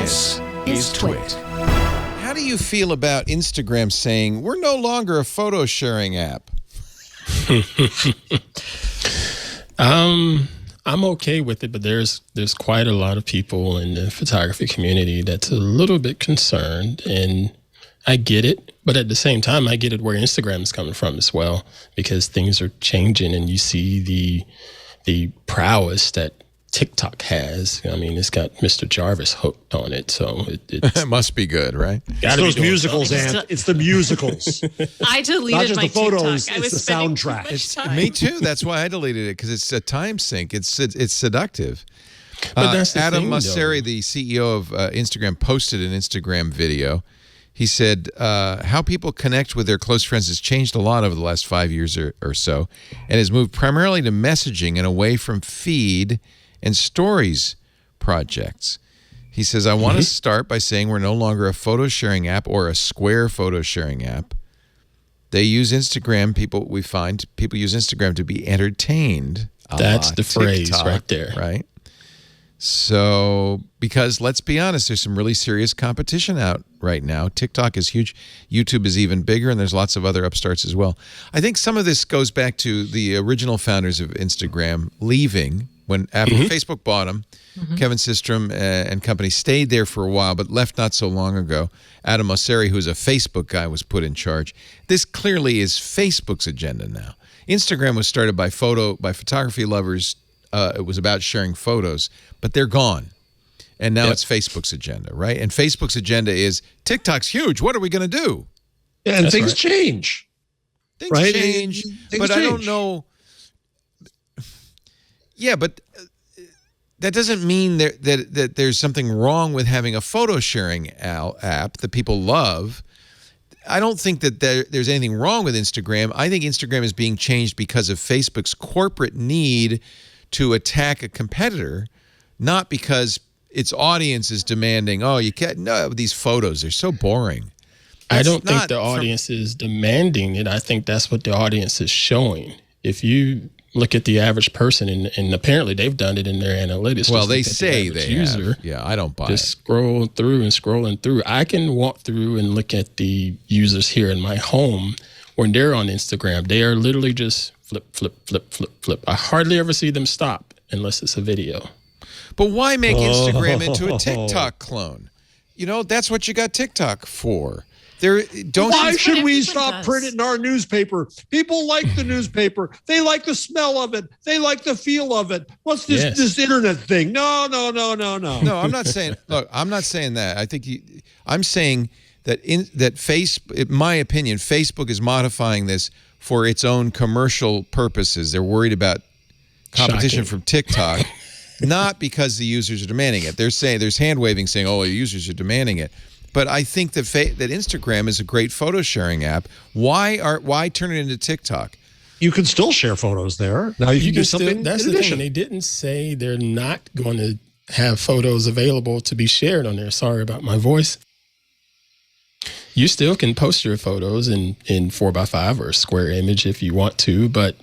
This is TWiT. How do you feel about Instagram saying we're no longer a photo sharing app? I'm okay with it, but there's quite a lot of people in the photography community that's a little bit concerned, and I get it. But at the same time, I get it where Instagram is coming from as well, because things are changing, and you see the prowess that TikTok has. I mean, it's got Mr. Jarvis hooked on it, so it must be good, right? It's those musicals, and it's the musicals. I deleted Not just my the photos, TikTok. I was it's the spending soundtrack. too much time. Me too. That's why I deleted it, because it's a time sink. It's seductive. But that's the Adam thing, Mosseri, though. the CEO of Instagram, posted an Instagram video. He said, how people connect with their close friends has changed a lot over the last 5 years or so, and has moved primarily to messaging and away from feed and stories projects. He says, I want to start by saying we're no longer a photo sharing app or a square photo sharing app. They use Instagram. We find people use Instagram to be entertained. That's the phrase TikTok, right there. Right? So, because let's be honest, there's some really serious competition out right now. TikTok is huge. YouTube is even bigger, and there's lots of other upstarts as well. I think some of this goes back to the original founders of Instagram leaving when after Facebook bought them. Kevin Systrom and company stayed there for a while, but left not so long ago. Adam Mosseri, who's a Facebook guy, was put in charge. This clearly is Facebook's agenda now. Instagram was started by photography lovers. It was about sharing photos, but they're gone. And now it's Facebook's agenda, right? And Facebook's agenda is TikTok's huge. What are we going to do? Yeah, and That's things right. change. Things Right? change, Things but I don't change. know. Yeah, but that doesn't mean that there's something wrong with having a photo sharing app that people love. I don't think that there's anything wrong with Instagram. I think Instagram is being changed because of Facebook's corporate need to attack a competitor, not because its audience is demanding, oh, you can't, no, these photos, they're so boring. I don't think the audience is demanding it. I think that's what the audience is showing. If you look at the average person, and apparently they've done it in their analytics. Well, just they look at say the average they user, have. Yeah, I don't buy just it. scrolling through. I can walk through and look at the users here in my home when they're on Instagram. They are literally just flip, flip, flip, flip, flip. I hardly ever see them stop unless it's a video. But why make Instagram into a TikTok clone? You know, that's what you got TikTok for. Why should we everyone stop does. printing our newspaper? People like the newspaper. They like the smell of it. They like the feel of it. What's this internet thing? No. No, I'm not saying. Look, I'm not saying that. I think I'm saying that in my opinion, Facebook is modifying this for its own commercial purposes. They're worried about competition from TikTok, not because the users are demanding it. They're saying there's hand waving saying, "Oh, the users are demanding it." But I think that Instagram is a great photo sharing app. Why turn it into TikTok? You can still share photos there. Now you can do something That's in the addition. thing. They didn't say they're not going to have photos available to be shared on there. Sorry about my voice. You still can post your photos in 4x5 or a square image if you want to, but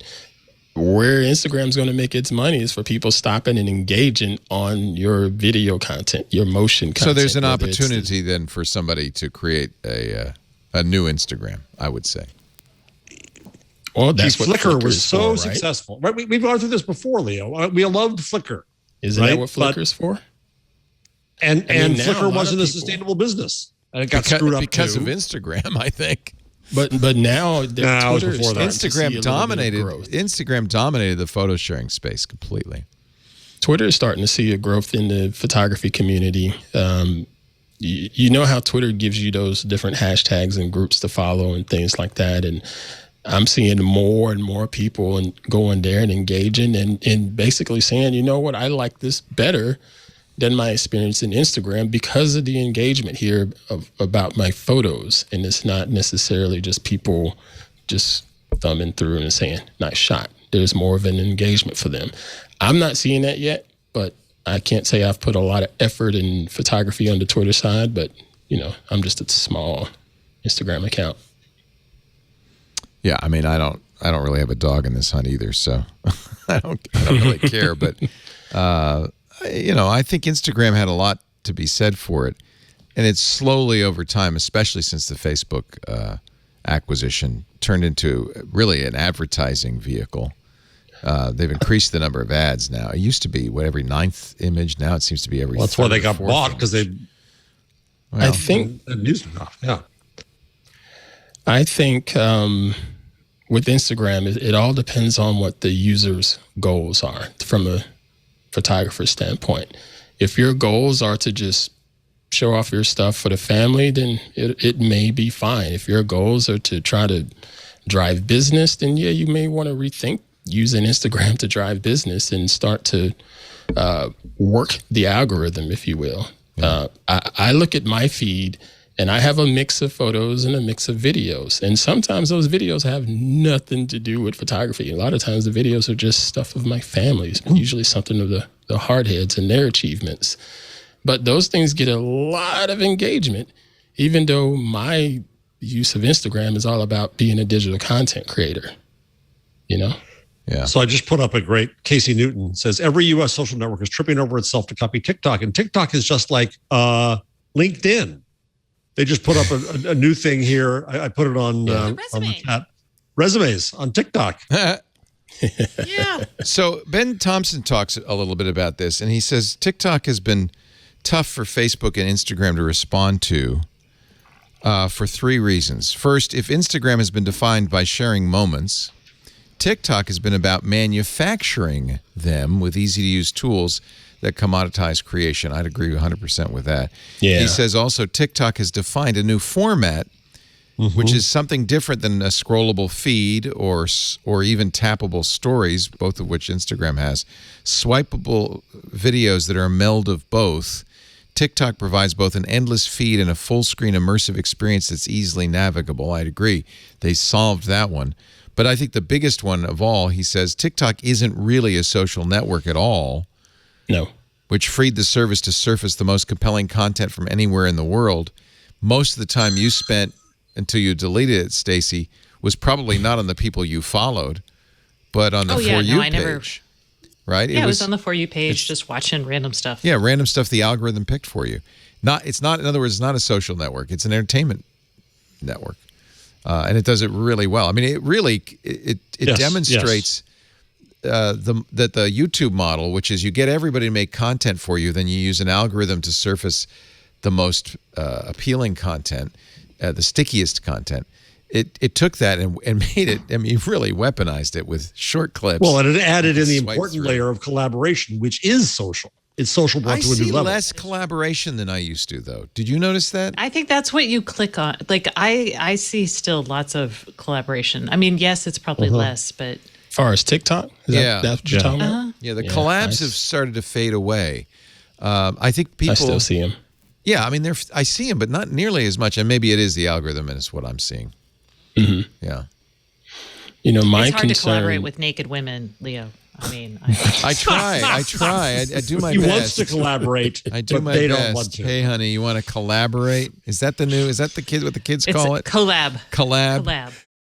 where Instagram's going to make its money is for people stopping and engaging on your video content, your motion content. So there's an whether it's opportunity then for somebody to create a new Instagram, I would say. Well, that's what Flickr was is so for, right? successful. Right? We've gone through this before, Leo. We loved Flickr. Isn't right? that what Flickr's for? And I mean, now a Flickr lot wasn't of a people- sustainable business. And it got screwed up because too. of Instagram, I think. But now No, it was Twitter is before that. starting to see a Instagram little dominated. bit of growth. Instagram dominated the photo sharing space completely. Twitter is starting to see a growth in the photography community. You know how Twitter gives you those different hashtags and groups to follow and things like that. And I'm seeing more and more people and going there and engaging and basically saying, you know what, I like this better than my experience in Instagram because of the engagement here about my photos. And it's not necessarily just people just thumbing through and saying, nice shot. There's more of an engagement for them. I'm not seeing that yet, but I can't say I've put a lot of effort in photography on the Twitter side, but I'm just a small Instagram account. Yeah, I mean, I don't really have a dog in this hunt either, so I don't really care. But I think Instagram had a lot to be said for it. And it's slowly over time, especially since the Facebook acquisition, turned into really an advertising vehicle. They've increased the number of ads now. It used to be every 9th image. Now it seems to be every. Well, that's why they got bought, because they. Well, I think. Yeah. I think with Instagram, it all depends on what the user's goals are from a photographer's standpoint. If your goals are to just show off your stuff for the family, then it may be fine. If your goals are to try to drive business, then yeah, you may want to rethink using Instagram to drive business and start to work the algorithm, if you will. I look at my feed and I have a mix of photos and a mix of videos. And sometimes those videos have nothing to do with photography. A lot of times the videos are just stuff of my family, usually something of the hardheads and their achievements. But those things get a lot of engagement, even though my use of Instagram is all about being a digital content creator, you know? Yeah. So I just put up a great Casey Newton says every U.S. social network is tripping over itself to copy TikTok. And TikTok is just like LinkedIn. They just put up a new thing here. I put it on the chat. Resumes on TikTok. Yeah. So Ben Thompson talks a little bit about this, and he says TikTok has been tough for Facebook and Instagram to respond to for 3 reasons. First, if Instagram has been defined by sharing moments, TikTok has been about manufacturing them with easy-to-use tools that commoditize creation. I'd agree 100% with that. Yeah. He says also TikTok has defined a new format, which is something different than a scrollable feed or even tappable stories, both of which Instagram has. Swipeable videos that are a meld of both. TikTok provides both an endless feed and a full-screen immersive experience that's easily navigable. I'd agree. They solved that one. But I think the biggest one of all, he says, TikTok isn't really a social network at all. No. Which freed the service to surface the most compelling content from anywhere in the world. Most of the time you spent until you deleted it, Stacey, was probably not on the people you followed, but on the For You page. Right? Yeah, it was on the For You page, just watching random stuff. Yeah, random stuff the algorithm picked for you. It's not, in other words, it's not a social network. It's an entertainment network. And it does it really well. I mean, it really demonstrates that the YouTube model, which is you get everybody to make content for you, then you use an algorithm to surface the most appealing content, the stickiest content. It took that and made it, I mean, really weaponized it with short clips. Well, and it added in the important layer of collaboration, which is social. It's social brought to a new level. I see less collaboration than I used to, though. Did you notice that? I think that's what you click on. Like, I see still lots of collaboration. I mean, yes, it's probably less, but... As far as TikTok? That's what you're talking about? Yeah, the collabs have started to fade away. I think people... I still see them. Yeah, I mean, I see them, but not nearly as much. And maybe it is the algorithm and it's what I'm seeing. Mm-hmm. Yeah. You know, my it's hard concern... to collaborate with naked women, Leo. I mean, I try. I do my best. He wants to collaborate. I do my they best. Don't want to. Hey, honey, you want to collaborate? Is that the kid? What the kids call it? Collab. Collab. Collab.